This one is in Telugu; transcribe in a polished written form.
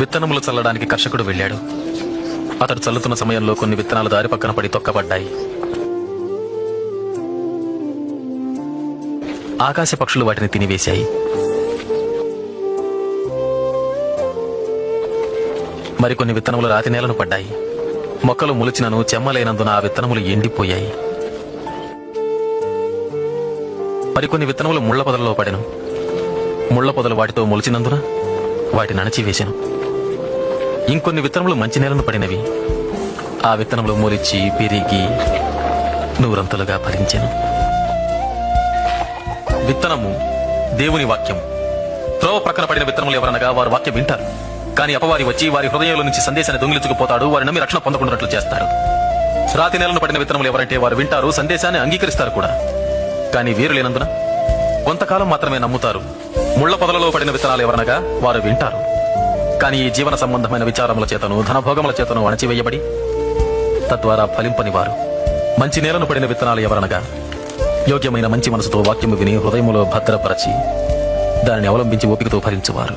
విత్తనములు చల్లడానికి కర్షకుడు వెళ్ళాడు. అతడు చల్లుతున్న సమయంలో కొన్ని విత్తనాలు దారి పక్కన పడి తొక్కబడ్డాయి. ఆకాశ పక్షులు వాటిని తినివేశాయి. మరికొన్ని విత్తనములు రాతి నేలను పడ్డాయి. మొక్కలు ములిచినను చెమ్మలేనందున ఆ విత్తనములు ఎండిపోయాయి. మరికొన్ని విత్తనములు ముళ్ల పొదలలో పడెను. ముళ్ల పొదలు వాటితో మొలిచినందున వాటిని అణచివేశాను. ఇంకొన్ని విత్తనములు మంచి నేలను పడినవి. ఆ విత్తనములు మొలిచి పెరిగి నూరంతలుగా ఫలించెను. విత్తనము దేవుని వాక్యం. త్రోవ ప్రక్కన పడిన విత్తనములు ఎవరనగా వారు వాక్యం వింటారు, కానీ అపవాది వచ్చి వారి హృదయంలో నుంచి సందేశాన్ని దొంగిలించుకుపోతాడు. వారి నమ్మి రక్షణ పొందకుండాట్లు చేస్తాడు. రాతి నేలను పడిన విత్తనములు ఎవరంటే వారు వింటారు, సందేశాన్ని అంగీకరిస్తారు కూడా, కానీ వీరు లేనందున కొంతకాలం మాత్రమే నమ్ముతారు. ముళ్ల పొదలలో పడిన విత్తనాలు ఎవరనగా వారు వింటారు, కానీ ఈ జీవన సంబంధమైన విచారముల చేతను ధనభోగముల చేతను అణచివేయబడి తద్వారా ఫలింపని వారు. మంచి నేలను పడిన విత్తనాలు ఎవరనగా యోగ్యమైన మంచి మనసుతో వాక్యము విని హృదయములో భద్రపరచి దానిని అవలంబించి ఓపికతో ఫలించువారు.